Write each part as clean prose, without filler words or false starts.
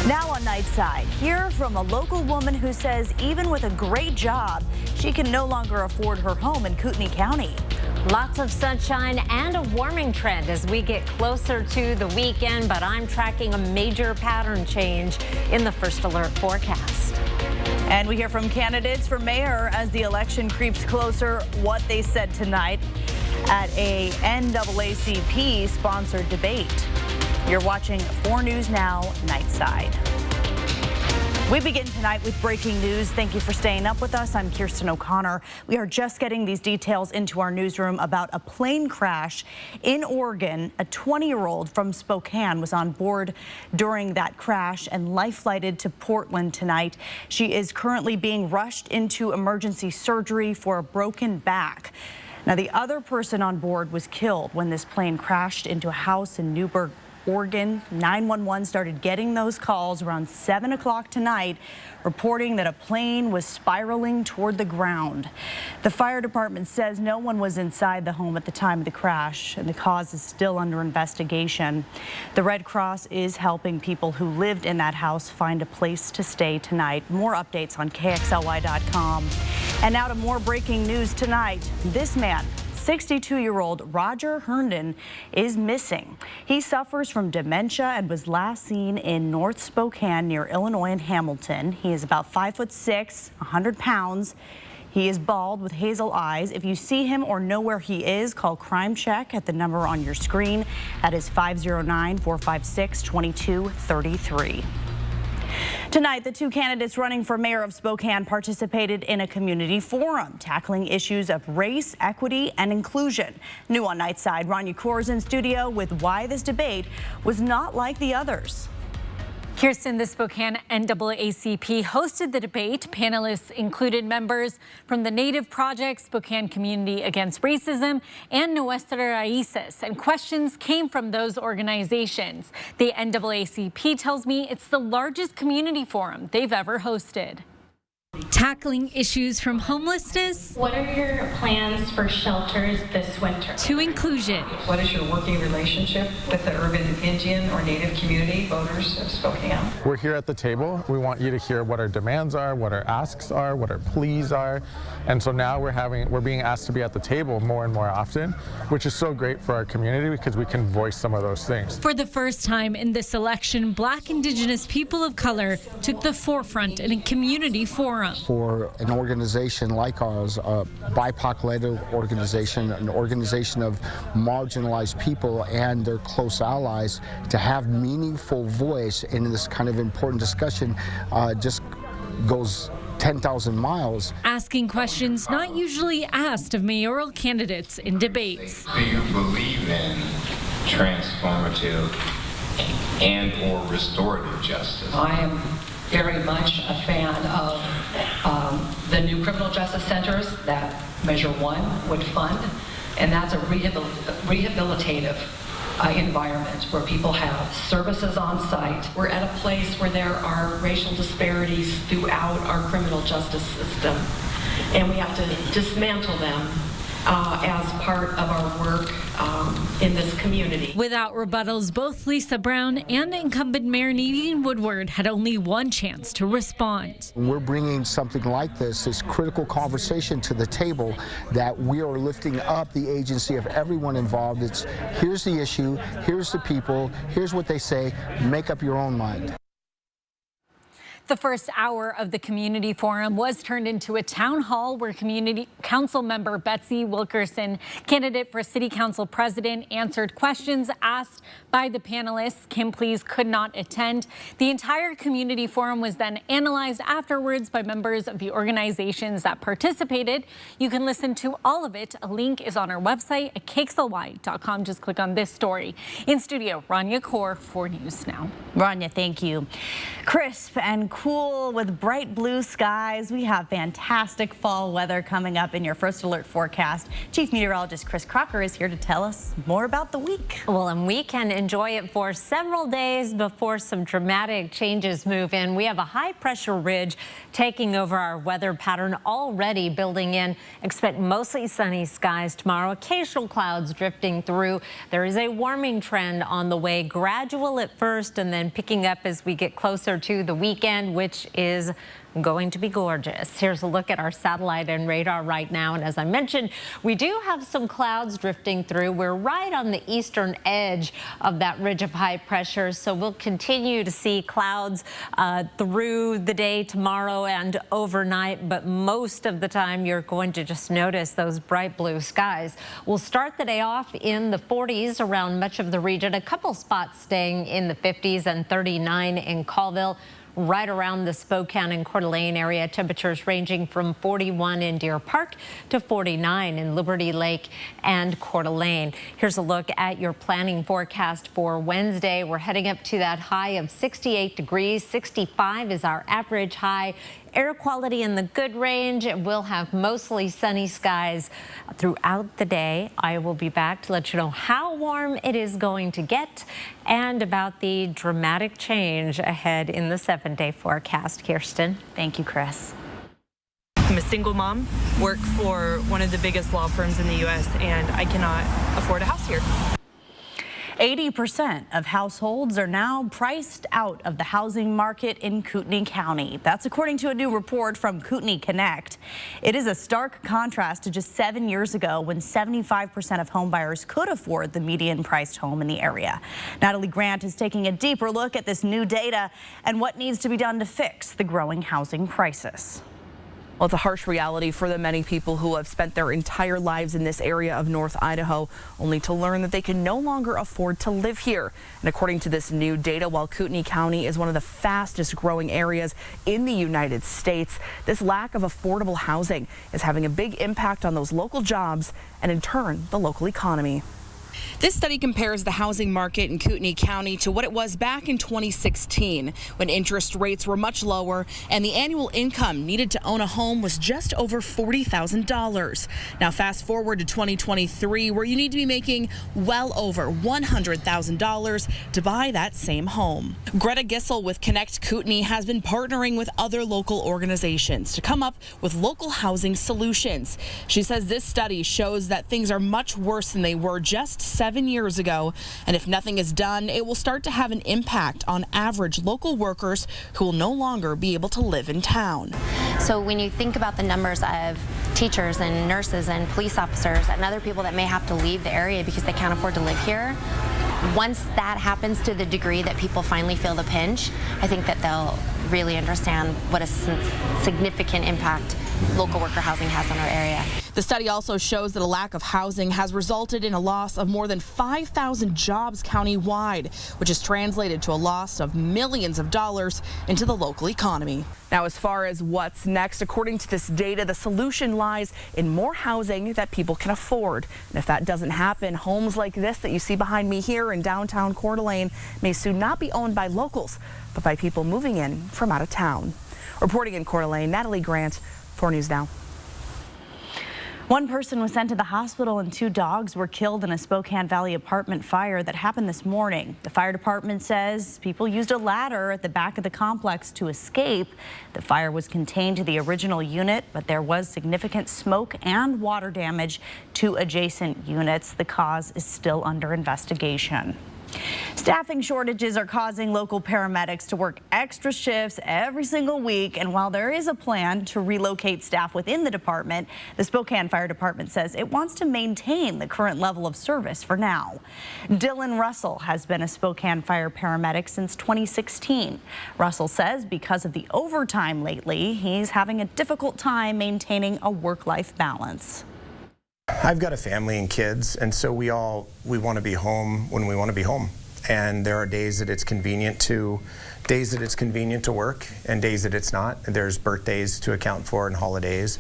Now on Nightside, hear from a local woman who says even with a great job, she can no longer afford her home in Kootenai County. Lots of sunshine and a warming trend as we get closer to the weekend, but I'm tracking a major pattern change in the first alert forecast. And we hear from candidates for mayor as the election creeps closer, what they said tonight at a NAACP sponsored debate. You're watching 4 News Now Nightside. We begin tonight with breaking news. Thank you for staying up with us. I'm Kirsten O'Connor. We are just getting these details into our newsroom about a plane crash in Oregon. A 20-year-old from Spokane was on board during that crash and life-flighted to Portland tonight. She is currently being rushed into emergency surgery for a broken back. Now, the other person on board was killed when this plane crashed into a house in Newburgh, Oregon. 911 started getting those calls around 7 o'clock tonight, reporting that a plane was spiraling toward the ground. The fire department says no one was inside the home at the time of the crash, and the cause is still under investigation. The Red Cross is helping people who lived in that house find a place to stay tonight. More updates on KXLY.com. And now to more breaking news tonight. This man, 62-year-old Roger Herndon, is missing. He suffers from dementia and was last seen in North Spokane near Illinois and Hamilton. He is about 5'6", 100 pounds. He is bald with hazel eyes. If you see him or know where he is, call Crime Check at the number on your screen. That is 509-456-2233. Tonight, the 2 candidates running for mayor of Spokane participated in a community forum tackling issues of race, equity, and inclusion. New on Nightside, Rania Kaur is in studio with why this debate was not like the others. Kirsten, the Spokane NAACP hosted the debate. Panelists included members from the Native Project, Spokane Community Against Racism, and Nuestra Raíces, and questions came from those organizations. The NAACP tells me it's the largest community forum they've ever hosted. Tackling issues from homelessness. What are your plans for shelters this winter? To inclusion. What is your working relationship with the urban Indian or Native community voters of Spokane? We're here at the table. We want you to hear what our demands are, what our asks are, what our pleas are. And so now we're being asked to be at the table more and more often, which is so great for our community because we can voice some of those things. For the first time in this election, Black, Indigenous people of color took the forefront in a community forum. For an organization like ours, a BIPOC-led organization, an organization of marginalized people and their close allies, to have meaningful voice in this kind of important discussion just goes 10,000 miles. Asking questions not usually asked of mayoral candidates in debates. Do you believe in transformative and or restorative justice? I am very much a fan of the new criminal justice centers that Measure 1 would fund, and that's a rehabilitative environment where people have services on site. We're at a place where there are racial disparities throughout our criminal justice system, and we have to dismantle them as part of our work in this community. Without rebuttals, both Lisa Brown and incumbent Mayor Nadine Woodward had only one chance to respond. We're bringing something like this critical conversation to the table, that we are lifting up the agency of everyone involved. It's here's the issue, here's the people, here's what they say, make up your own mind. The first hour of the community forum was turned into a town hall where community council member Betsy Wilkerson, candidate for city council president, answered questions asked by the panelists. Kim Pleas could not attend. The entire community forum was then analyzed afterwards by members of the organizations that participated. You can listen to all of it. A link is on our website at KXLY.com. Just click on this story. In studio, Rania Kaur, 4 News Now. Rania, thank you. Crisp and cool with bright blue skies. We have fantastic fall weather coming up in your First Alert forecast. Chief Meteorologist Chris Crocker is here to tell us more about the week. Well, and we can enjoy it for several days before some dramatic changes move in. We have a high pressure ridge taking over our weather pattern, already building in. Expect mostly sunny skies tomorrow, occasional clouds drifting through. There is a warming trend on the way, gradual at first and then picking up as we get closer to the weekend, which is going to be gorgeous. Here's a look at our satellite and radar right now. And as I mentioned, we do have some clouds drifting through. We're right on the eastern edge of that ridge of high pressure. So we'll continue to see clouds through the day tomorrow and overnight. But most of the time, you're going to just notice those bright blue skies. We'll start the day off in the 40s around much of the region. A couple spots staying in the 50s and 39 in Colville. Right around the Spokane and Coeur d'Alene area, temperatures ranging from 41 in Deer Park to 49 in Liberty Lake and Coeur d'Alene. Here's a look at your planning forecast for Wednesday. We're heading up to that high of 68 degrees. 65 is our average high. Air quality in the good range. We'll have mostly sunny skies throughout the day. I will be back to let you know how warm it is going to get and about the dramatic change ahead in the 7-day forecast. Kirsten. Thank you, Chris. I'm a single mom, work for one of the biggest law firms in the U.S., and I cannot afford a house here. 80% of households are now priced out of the housing market in Kootenai County. That's according to a new report from Kootenai Connect. It is a stark contrast to just 7 years ago when 75% of homebuyers could afford the median priced home in the area. Natalie Grant is taking a deeper look at this new data and what needs to be done to fix the growing housing crisis. Well, it's a harsh reality for the many people who have spent their entire lives in this area of North Idaho, only to learn that they can no longer afford to live here. And according to this new data, while Kootenai County is one of the fastest growing areas in the United States, this lack of affordable housing is having a big impact on those local jobs and in turn, the local economy. This study compares the housing market in Kootenai County to what it was back in 2016, when interest rates were much lower and the annual income needed to own a home was just over $40,000. Now fast forward to 2023, where you need to be making well over $100,000 to buy that same home. Greta Gissel with Connect Kootenai has been partnering with other local organizations to come up with local housing solutions. She says this study shows that things are much worse than they were just 7 years ago, and if nothing is done, it will start to have an impact on average local workers who will no longer be able to live in town. So when you think about the numbers of teachers and nurses and police officers and other people that may have to leave the area because they can't afford to live here, once that happens to the degree that people finally feel the pinch, I think that they'll really understand what a significant impact local worker housing has on our area. The study also shows that a lack of housing has resulted in a loss of more than 5,000 jobs countywide, which is translated to a loss of millions of dollars into the local economy. Now, as far as what's next, according to this data, the solution lies in more housing that people can afford. And if that doesn't happen, homes like this that you see behind me here in downtown Coeur d'Alene may soon not be owned by locals, but by people moving in from out of town. Reporting in Coeur d'Alene, Natalie Grant, 4 News Now. One person was sent to the hospital and 2 dogs were killed in a Spokane Valley apartment fire that happened this morning. The fire department says people used a ladder at the back of the complex to escape. The fire was contained to the original unit, but there was significant smoke and water damage to adjacent units. The cause is still under investigation. Staffing shortages are causing local paramedics to work extra shifts every single week. And while there is a plan to relocate staff within the department, the Spokane Fire Department says it wants to maintain the current level of service for now. Dylan Russell has been a Spokane Fire paramedic since 2016. Russell says because of the overtime lately, he's having a difficult time maintaining a work-life balance. I've got a family and kids, and so we want to be home when we want to be home. And there are days that it's convenient to work and days that it's not. There's birthdays to account for and holidays.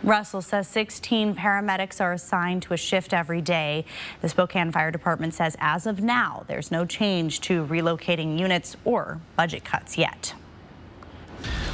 Russell says 16 paramedics are assigned to a shift every day. The Spokane Fire Department says as of now, there's no change to relocating units or budget cuts yet.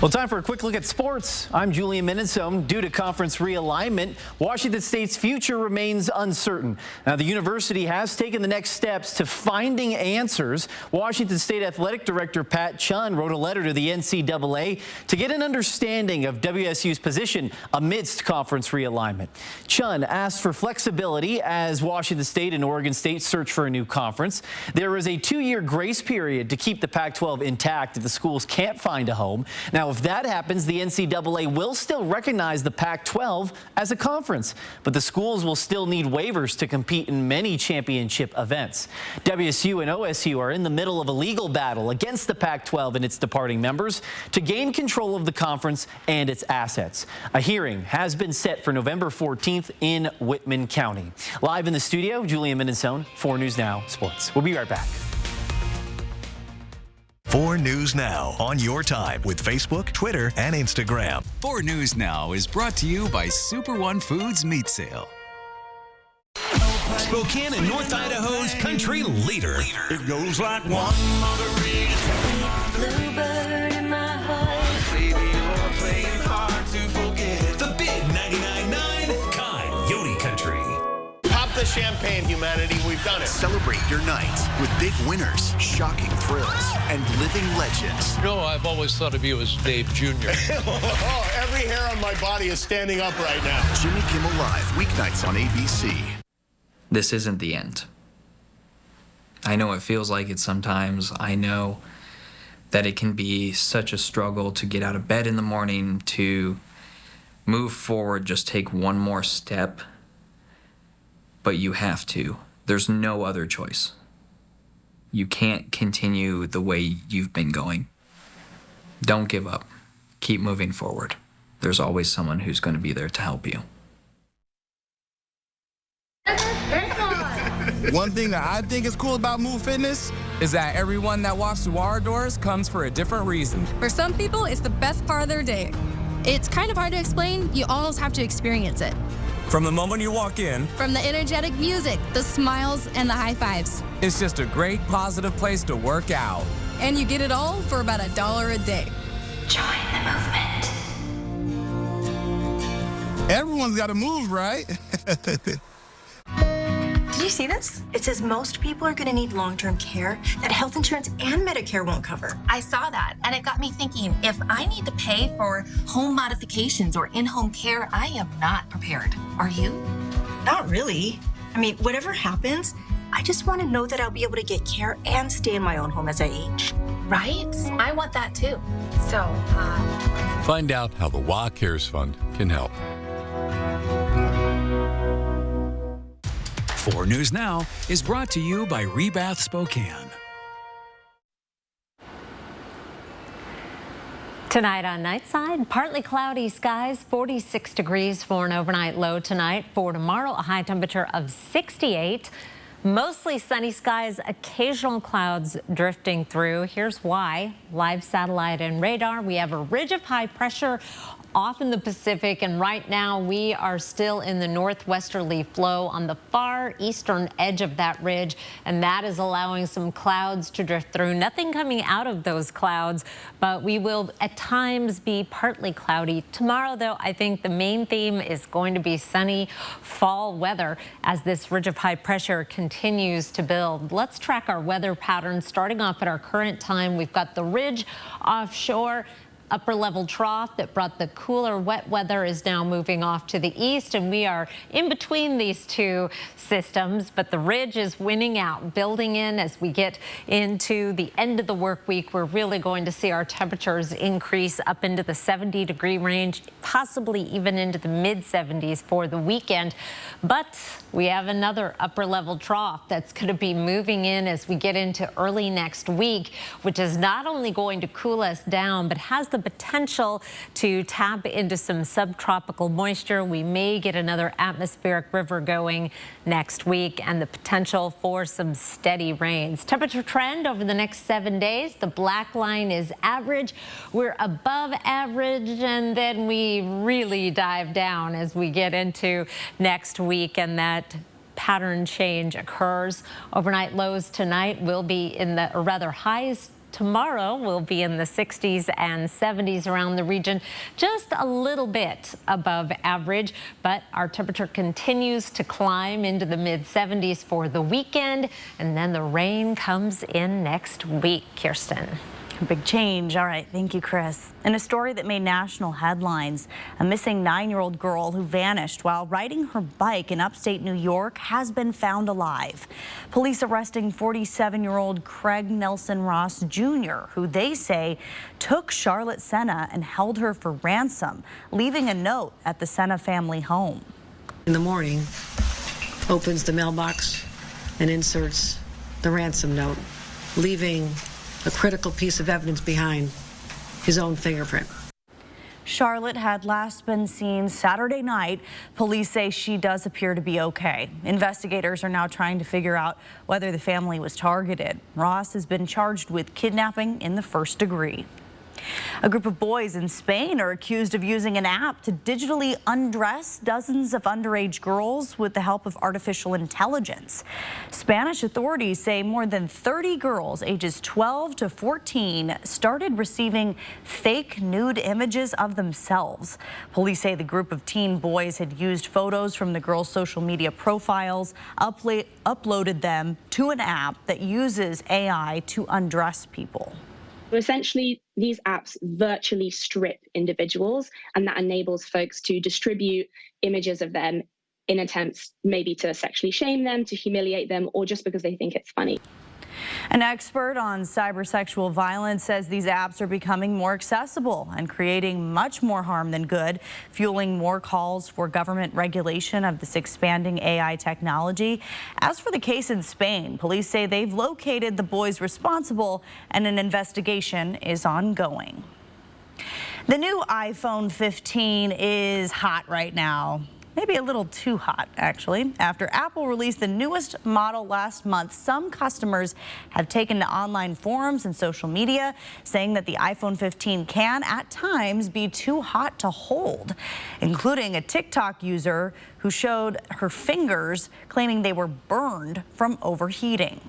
Well, time for a quick look at sports. I'm Julian Minnesome. Due to conference realignment, Washington State's future remains uncertain. Now, the university has taken the next steps to finding answers. Washington State Athletic Director Pat Chun wrote a letter to the NCAA to get an understanding of WSU's position amidst conference realignment. Chun asked for flexibility as Washington State and Oregon State search for a new conference. There is a 2-year grace period to keep the Pac-12 intact if the schools can't find a home. Now, if that happens, the NCAA will still recognize the Pac-12 as a conference, but the schools will still need waivers to compete in many championship events. WSU and OSU are in the middle of a legal battle against the Pac-12 and its departing members to gain control of the conference and its assets. A hearing has been set for November 14th in Whitman County. Live in the studio, Julian Minnesome, 4 News Now Sports. We'll be right back. 4 News Now on your time with Facebook, Twitter, and Instagram. 4 News Now is brought to you by Super One Foods Meat Sale. Spokane and North Idaho's country leader. It goes like one margarita, bluebird in my heart. Baby, you're playing hard to forget. The big 99.9 Coyote Country. Pop the champagne, humanity. We've done it. Celebrate your night with big winners, shocking thrills, and living legends. No, I've always thought of you as Dave Jr. Every hair on my body is standing up right now. Jimmy Kimmel Live, weeknights on ABC. This isn't the end. I know it feels like it sometimes. I know that it can be such a struggle to get out of bed in the morning, to move forward, just take one more step. But you have to. There's no other choice. You can't continue the way you've been going. Don't give up. Keep moving forward. There's always someone who's going to be there to help you. One thing that I think is cool about Move Fitness is that everyone that walks through our doors comes for a different reason. For some people, it's the best part of their day. It's kind of hard to explain. You almost have to experience it. From the moment you walk in, From the energetic music, the smiles, and the high fives. it's just a great, positive place to work out. And you get it all for about $1 a day. Join the movement. Everyone's got to move, right? Did you see this? It says most people are going to need long-term care that health insurance and Medicare won't cover. I saw that, and it got me thinking, if I need to pay for home modifications or in-home care, I am not prepared. Are you? Not really. I mean, whatever happens, I just want to know that I'll be able to get care and stay in my own home as I age. Right? I want that too. So, Find out how the WA Cares Fund can help. 4 News Now is brought to you by Rebath Spokane. Tonight on Nightside, partly cloudy skies, 46 degrees for an overnight low tonight. For tomorrow, a high temperature of 68. Mostly sunny skies, occasional clouds drifting through. Here's why. Live satellite and radar. We have a ridge of high pressure off in the Pacific, and right now we are still in the northwesterly flow on the far eastern edge of that ridge, and that is allowing some clouds to drift through. Nothing coming out of those clouds, but we will at times be partly cloudy. Tomorrow, though, I think the main theme is going to be sunny fall weather as this ridge of high pressure continues to build. Let's track our weather patterns starting off at our current time. We've got the ridge offshore. Upper level trough that brought the cooler wet weather is now moving off to the east, and we are in between these two systems, but the ridge is winning out, building in as we get into the end of the work week. We're really going to see our temperatures increase up into the 70-degree range, possibly even into the mid-70s for the weekend. But we have another upper level trough that's going to be moving in as we get into early next week, which is not only going to cool us down, but has the potential to tap into some subtropical moisture. We may get another atmospheric river going next week and the potential for some steady rains. Temperature trend over the next 7 days. The black line is average. We're above average, and then we really dive down as we get into next week, and that pattern change occurs. Overnight lows tonight will be in the, or rather highs Tomorrow we'll be in the 60s and 70s around the region, just a little bit above average, but our temperature continues to climb into the mid-70s for the weekend, and then the rain comes in next week. Kirsten. Big change. All right. Thank you, Chris. In a story that made national headlines, a missing 9-year-old girl who vanished while riding her bike in upstate New York has been found alive. Police arresting 47-year-old Craig Nelson Ross Jr., who they say took Charlotte Senna and held her for ransom, leaving a note at the Senna family home. In the morning, opens the mailbox and inserts the ransom note, leaving a critical piece of evidence behind, his own fingerprint. Charlotte had last been seen Saturday night. Police say she does appear to be okay. Investigators are now trying to figure out whether the family was targeted. Ross has been charged with kidnapping in the first degree. A group of boys in Spain are accused of using an app to digitally undress dozens of underage girls with the help of artificial intelligence. Spanish authorities say more than 30 girls ages 12 to 14 started receiving fake nude images of themselves. Police say the group of teen boys had used photos from the girls' social media profiles, uploaded them to an app that uses AI to undress people. Essentially, these apps virtually strip individuals, and that enables folks to distribute images of them in attempts maybe to sexually shame them, to humiliate them, or just because they think it's funny. An expert on cybersexual violence says these apps are becoming more accessible and creating much more harm than good, fueling more calls for government regulation of this expanding AI technology. As for the case in Spain, police say they've located the boys responsible and an investigation is ongoing. The new iPhone 15 is hot right now. Maybe a little too hot, actually. After Apple released the newest model last month, some customers have taken to online forums and social media saying that the iPhone 15 can, at times, be too hot to hold, including a TikTok user who showed her fingers, claiming they were burned from overheating.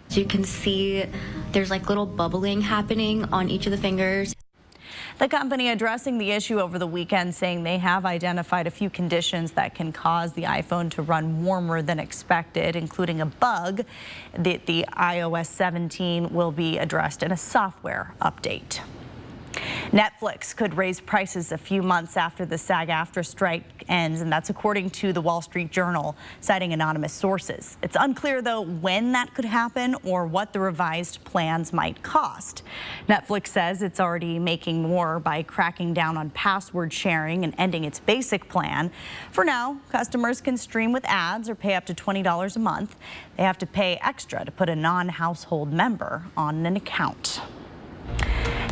So you can see there's like little bubbling happening on each of the fingers. The company addressing the issue over the weekend, saying they have identified a few conditions that can cause the iPhone to run warmer than expected, including a bug that the iOS 17 will be addressed in a software update. Netflix could raise prices a few months after the SAG-AFTRA strike ends, and that's according to the Wall Street Journal, citing anonymous sources. It's unclear, though, when that could happen or what the revised plans might cost. Netflix says it's already making more by cracking down on password sharing and ending its basic plan. For now, customers can stream with ads or pay up to $20 a month. They have to pay extra to put a non-household member on an account.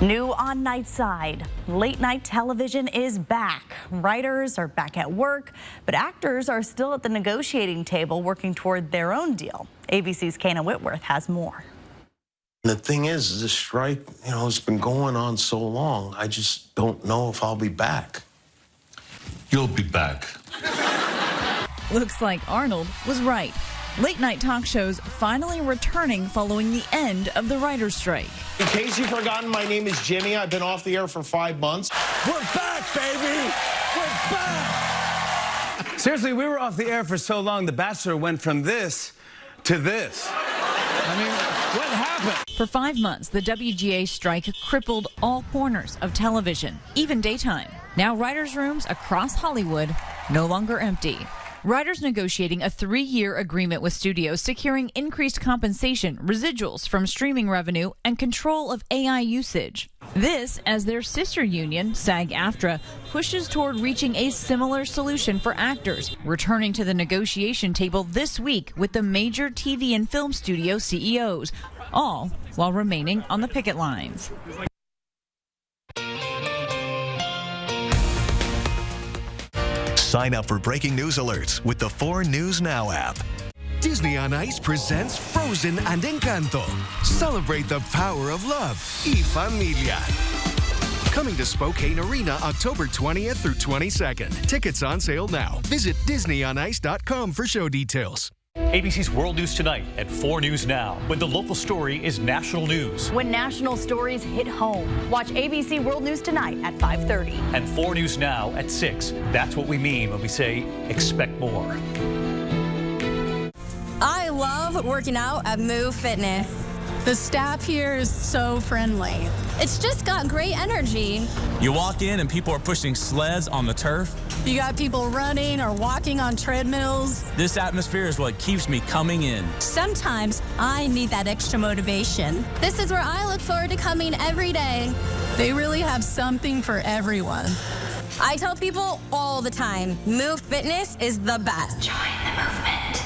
New on Nightside, late night television is back. Writers are back at work, but actors are still at the negotiating table working toward their own deal. ABC's Kana Whitworth has more. The thing is, this strike, it's been going on so long, I just don't know if I'll be back. You'll be back. Looks like Arnold was right. Late-night talk shows finally returning following the end of the writer's strike. In case you've forgotten, my name is Jimmy. I've been off the air for 5 months. We're back, baby! We're back! Seriously, we were off the air for so long, The Bachelor went from this to this. I mean, what happened? For 5 months, the WGA strike crippled all corners of television, even daytime. Now writers' rooms across Hollywood no longer empty. Writers negotiating a 3-year agreement with studios, securing increased compensation, residuals from streaming revenue, and control of AI usage. This as their sister union, SAG-AFTRA, pushes toward reaching a similar solution for actors, returning to the negotiation table this week with the major TV and film studio CEOs, all while remaining on the picket lines. Sign up for breaking news alerts with the 4 News Now app. Disney on Ice presents Frozen and Encanto. Celebrate the power of love y familia. Coming to Spokane Arena October 20th through 22nd. Tickets on sale now. Visit DisneyOnIce.com for show details. ABC's World News Tonight at 4 News Now, when the local story is national news. When national stories hit home, watch ABC World News Tonight at 5:30. And 4 News Now at 6. That's what we mean when we say expect more. I love working out at Move Fitness. The staff here is so friendly. It's just got great energy. You walk in and people are pushing sleds on the turf. You got people running or walking on treadmills. This atmosphere is what keeps me coming in. Sometimes I need that extra motivation. This is where I look forward to coming every day. They really have something for everyone. I tell people all the time, Move Fitness is the best. Join the movement.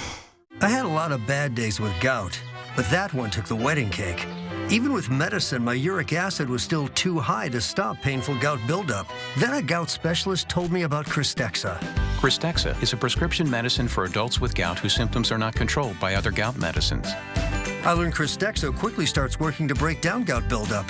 I had a lot of bad days with gout, but that one took the wedding cake. Even with medicine, my uric acid was still too high to stop painful gout buildup. Then a gout specialist told me about Cristexa. Cristexa is a prescription medicine for adults with gout whose symptoms are not controlled by other gout medicines. I learned Cristexa quickly starts working to break down gout buildup.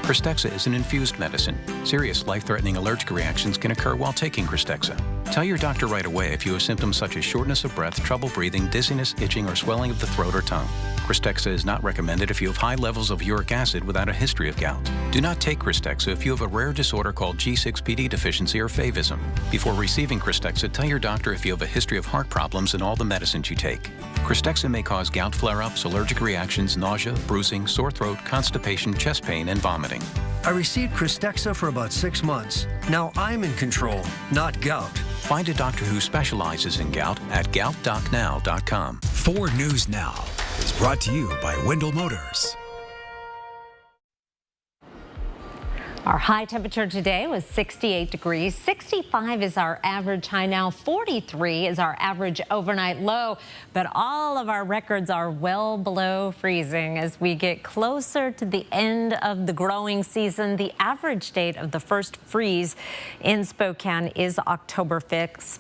Cristexa is an infused medicine. Serious life-threatening allergic reactions can occur while taking Cristexa. Tell your doctor right away if you have symptoms such as shortness of breath, trouble breathing, dizziness, itching, or swelling of the throat or tongue. Cristexa is not recommended if you have high levels of uric acid without a history of gout. Do not take Cristexa if you have a rare disorder called G6PD deficiency or favism. Before receiving Cristexa, tell your doctor if you have a history of heart problems and all the medicines you take. Cristexa may cause gout flare-ups, allergic reactions, nausea, bruising, sore throat, constipation, chest pain, and vomiting. I received Cristexa for about 6 months. Now I'm in control, not gout. Find a doctor who specializes in gout at goutdocnow.com. 4 News Now is brought to you by Wendell Motors. Our high temperature today was 68 degrees. 65 is our average high now. 43 is our average overnight low. But all of our records are well below freezing as we get closer to the end of the growing season. The average date of the first freeze in Spokane is October 6th.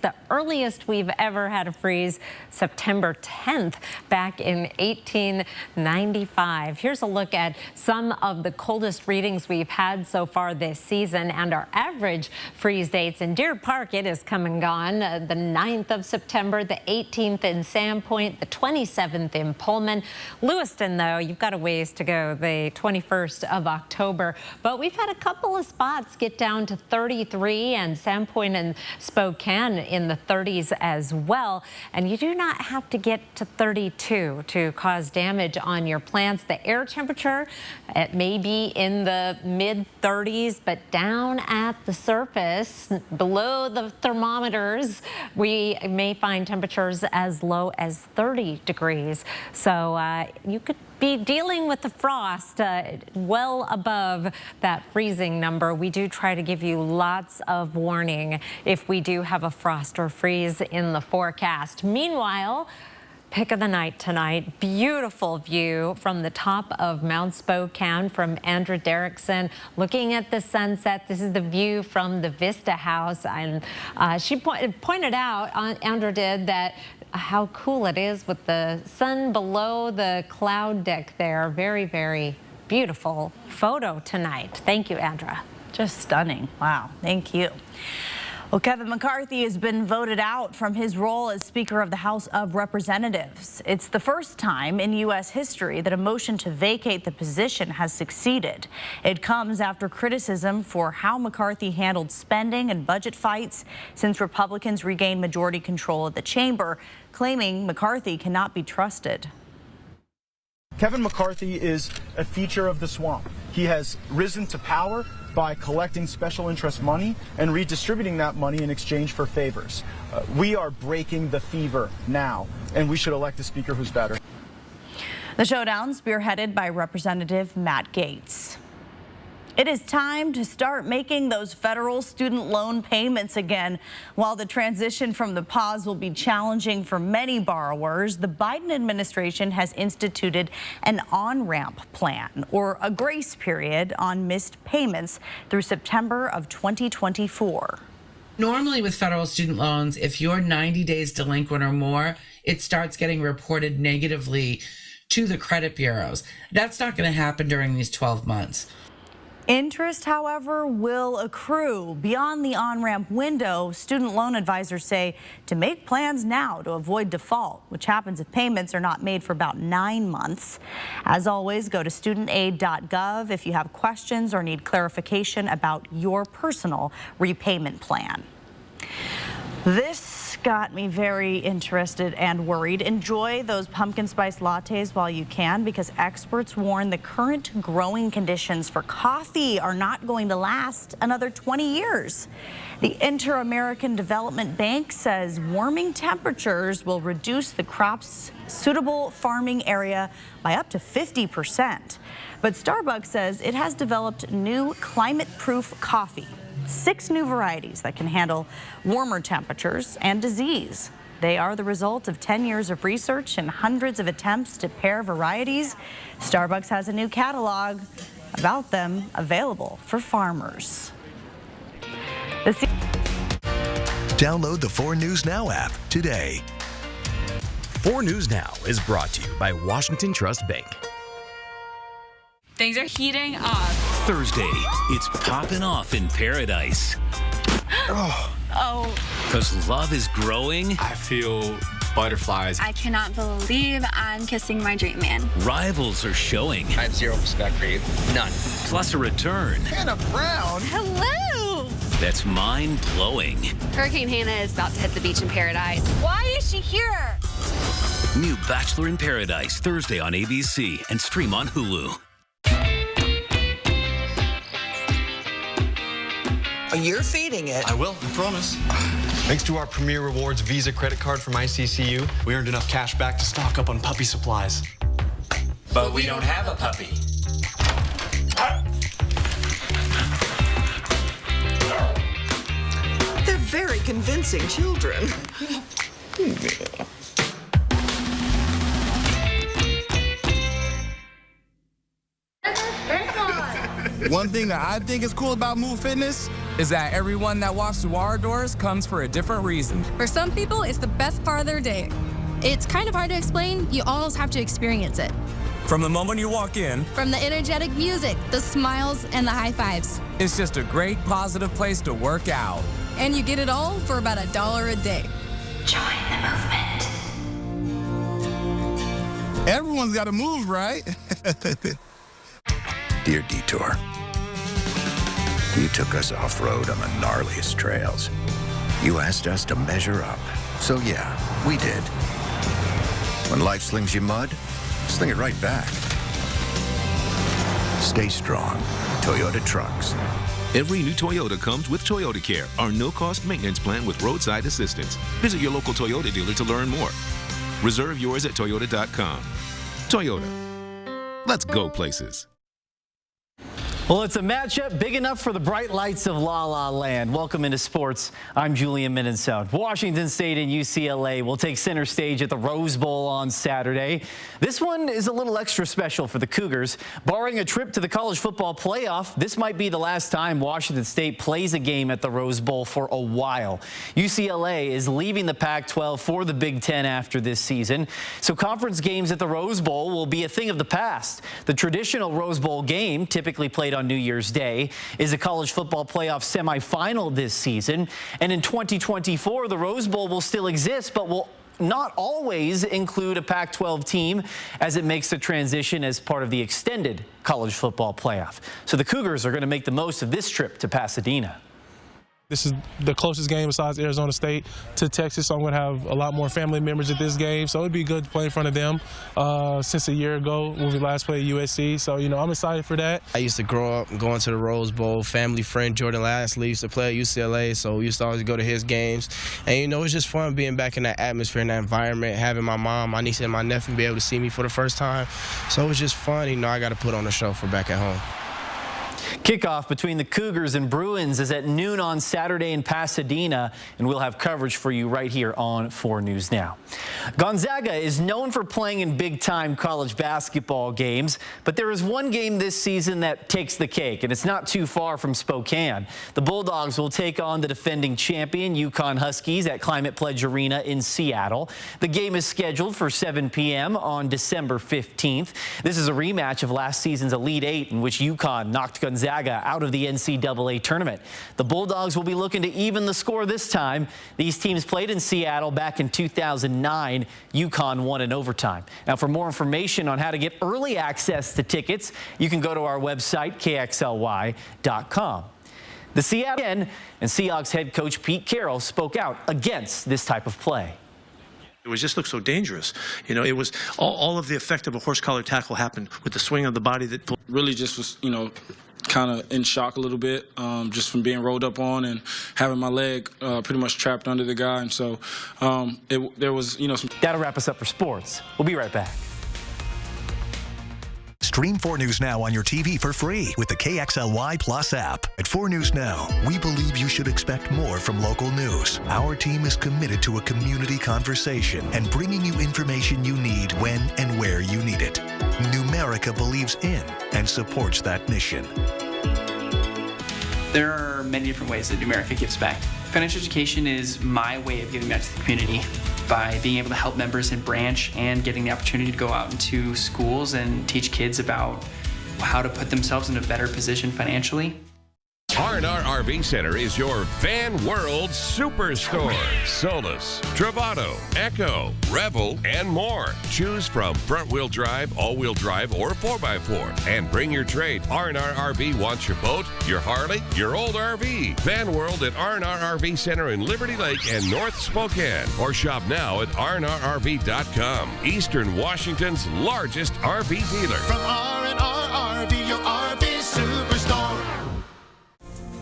The earliest we've ever had a freeze, September 10th, back in 1895. Here's a look at some of the coldest readings we've had so far this season and our average freeze dates. In Deer Park, it is come and gone. The 9th of September, the 18th in Sandpoint, the 27th in Pullman. Lewiston, though, you've got a ways to go, the 21st of October. But we've had a couple of spots get down to 33, and Sandpoint and Spokane in the 30s as well. And you do not have to get to 32 to cause damage on your plants. The air temperature, it may be in the mid-30s, but down at the surface, below the thermometers, we may find temperatures as low as 30 degrees. So you could be dealing with the frost well above that freezing number. We do try to give you lots of warning if we do have a frost or freeze in the forecast. Meanwhile, pick of the night tonight. Beautiful view from the top of Mount Spokane from Andrew Derrickson. Looking at the sunset, this is the view from the Vista House. And she pointed out, Andrew did, that how cool it is with the sun below the cloud deck there. Very, very beautiful photo tonight. Thank you, Andra. Just stunning. Wow. Thank you. Well, Kevin McCarthy has been voted out from his role as Speaker of the House of Representatives. It's the first time in U.S. history that a motion to vacate the position has succeeded. It comes after criticism for how McCarthy handled spending and budget fights since Republicans regained majority control of the chamber, claiming McCarthy cannot be trusted. Kevin McCarthy is a feature of the swamp. He has risen to power by collecting special interest money and redistributing that money in exchange for favors. We are breaking the fever now, and we should elect a speaker who's better. The showdown spearheaded by Representative Matt Gaetz. It is time to start making those federal student loan payments again. While the transition from the pause will be challenging for many borrowers, the Biden administration has instituted an on-ramp plan, or a grace period, on missed payments through September of 2024. Normally with federal student loans, if you're 90 days delinquent or more, it starts getting reported negatively to the credit bureaus. That's not going to happen during these 12 months. Interest, however, will accrue beyond the on-ramp window. Student loan advisors say to make plans now to avoid default, which happens if payments are not made for about 9 months. As always, go to studentaid.gov if you have questions or need clarification about your personal repayment plan. This got me very interested and worried. Enjoy those pumpkin spice lattes while you can, because experts warn the current growing conditions for coffee are not going to last another 20 years. The Inter-American Development Bank says warming temperatures will reduce the crop's suitable farming area by up to 50%. But Starbucks says it has developed new climate-proof coffee. 6 new varieties that can handle warmer temperatures and disease. They are the result of 10 years of research and hundreds of attempts to pair varieties. Starbucks has a new catalog about them available for farmers. Download the 4 News Now app today. 4 News Now is brought to you by Washington Trust Bank. Things are heating up. Thursday, it's popping off in paradise. Oh. Because love is growing. I feel butterflies. I cannot believe I'm kissing my dream man. Rivals are showing. I have zero respect for you. None. Plus a return. Hannah Brown. Hello. That's mind-blowing. Hurricane Hannah is about to hit the beach in paradise. Why is she here? New Bachelor in Paradise, Thursday on ABC and stream on Hulu. You're feeding it. I will, I promise. Thanks to our Premier Rewards Visa credit card from ICCU, we earned enough cash back to stock up on puppy supplies. But we don't have a puppy. They're very convincing children. One thing that I think is cool about Move Fitness is that everyone that walks through our doors comes for a different reason. For some people, it's the best part of their day. It's kind of hard to explain. You almost have to experience it. From the moment you walk in, From the energetic music, the smiles, and the high fives. it's just a great, positive place to work out. And you get it all for about $1 a day. Join the movement. Everyone's got to move, right? Dear Detour, you took us off-road on the gnarliest trails. You asked us to measure up. So yeah, we did. When life slings you mud, sling it right back. Stay strong. Toyota Trucks. Every new Toyota comes with Toyota Care, our no-cost maintenance plan with roadside assistance. Visit your local Toyota dealer to learn more. Reserve yours at Toyota.com. Toyota. Let's go places. Well, it's a matchup big enough for the bright lights of La La Land. Welcome into sports. I'm Julian Minnesota. Washington State and UCLA will take center stage at the Rose Bowl on Saturday. This one is a little extra special for the Cougars. Barring a trip to the college football playoff, this might be the last time Washington State plays a game at the Rose Bowl for a while. UCLA is leaving the Pac-12 for the Big Ten after this season, so conference games at the Rose Bowl will be a thing of the past. The traditional Rose Bowl game, typically played on New Year's Day, is a college football playoff semifinal this season. And in 2024, the Rose Bowl will still exist, but will not always include a Pac-12 team as it makes the transition as part of the extended college football playoff. So the Cougars are going to make the most of this trip to Pasadena. This is the closest game besides Arizona State to Texas, so I'm going to have a lot more family members at this game. So it'd be good to play in front of them since a year ago when we last played USC. So, I'm excited for that. I used to grow up going to the Rose Bowl. Family friend Jordan Lasley used to play at UCLA, so we used to always go to his games. And, it's just fun being back in that atmosphere, in that environment, having my mom, my niece, and my nephew be able to see me for the first time. So it was just fun. I got to put on a show for back at home. Kickoff between the Cougars and Bruins is at noon on Saturday in Pasadena, and we'll have coverage for you right here on 4 News Now. Gonzaga is known for playing in big-time college basketball games, but there is one game this season that takes the cake, and it's not too far from Spokane. The Bulldogs will take on the defending champion UConn Huskies at Climate Pledge Arena in Seattle. The game is scheduled for 7 p.m. on December 15th. This is a rematch of last season's Elite Eight, in which UConn knocked Gonzaga Gonzaga out of the NCAA tournament. The Bulldogs will be looking to even the score this time. These teams played in Seattle back in 2009. UConn won in overtime. Now, for more information on how to get early access to tickets, you can go to our website, kxly.com. The Seattle and Seahawks head coach Pete Carroll spoke out against this type of play. It just looked so dangerous. You know, it was all of the effect of a horse collar tackle happened with the swing of the body that really just was, you know, kind of in shock a little bit, just from being rolled up on and having my leg pretty much trapped under the guy. And so there was, you know, some. That'll wrap us up for sports. We'll be right back. Stream 4 News Now on your TV for free with the KXLY Plus app. At 4 News Now, we believe you should expect more from local news. Our team is committed to a community conversation and bringing you information you need when and where you need it. Numerica believes in and supports that mission. There are many different ways that Numerica gives back. Financial education is my way of giving back to the community by being able to help members in branch and getting the opportunity to go out into schools and teach kids about how to put themselves in a better position financially. R&R RV Center is your Van World Superstore. Solus, Travato, Echo, Revel, and more. Choose from front-wheel drive, all-wheel drive, or 4x4. And bring your trade. R&R RV wants your boat, your Harley, your old RV. Van World at R&R RV Center in Liberty Lake and North Spokane. Or shop now at rnrrv.com. Eastern Washington's largest RV dealer. From R&R RV, your RV Superstore.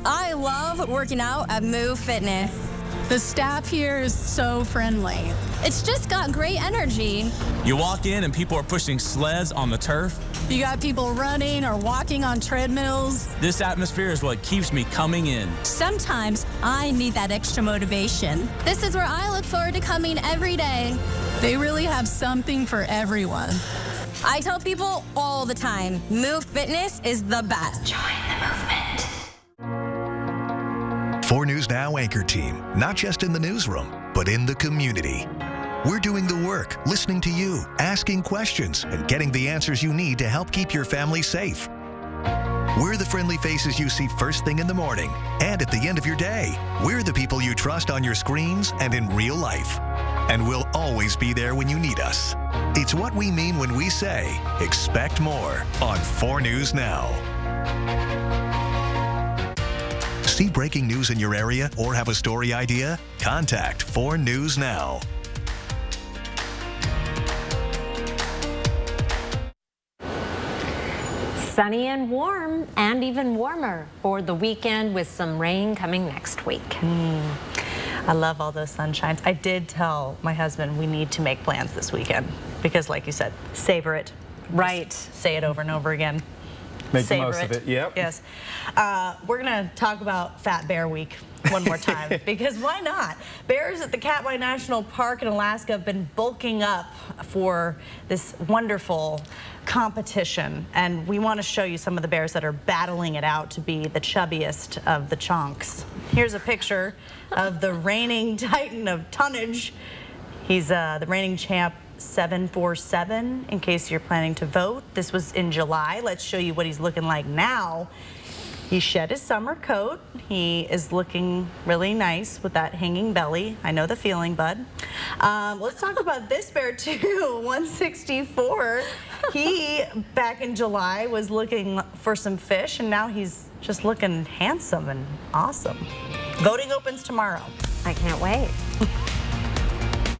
I love working out at Move Fitness. The staff here is so friendly. It's just got great energy. You walk in and people are pushing sleds on the turf. You got people running or walking on treadmills. This atmosphere is what keeps me coming in. Sometimes I need that extra motivation. This is where I look forward to coming every day. They really have something for everyone. I tell people all the time, Move Fitness is the best. Join the movement. 4 News Now anchor team, not just in the newsroom, but in the community. We're doing the work, listening to you, asking questions, and getting the answers you need to help keep your family safe. We're the friendly faces you see first thing in the morning and at the end of your day. We're the people you trust on your screens and in real life. And we'll always be there when you need us. It's what we mean when we say, expect more on 4 News Now. See breaking news in your area or have a story idea? Contact 4 News Now. Sunny and warm, and even warmer for the weekend with some rain coming next week. I love all those sunshines. I did tell my husband we need to make plans this weekend because, like you said, savor it. Right. Just say it over and over again. Make Savor the most of it. Yep. Yes. We're going to talk about Fat Bear Week one more time because why not? Bears at the Katmai National Park in Alaska have been bulking up for this wonderful competition, and we want to show you some of the bears that are battling it out to be the chubbiest of the chunks. Here's a picture of the reigning titan of tonnage. He's the reigning champ 747 in case you're planning to vote. This was in July. Let's show you what he's looking like now. He shed his summer coat. He is looking really nice with that hanging belly. I know the feeling, bud. Let's talk about this bear too, 164. He, back in July, was looking for some fish, and now he's just looking handsome and awesome. Voting opens tomorrow. I can't wait.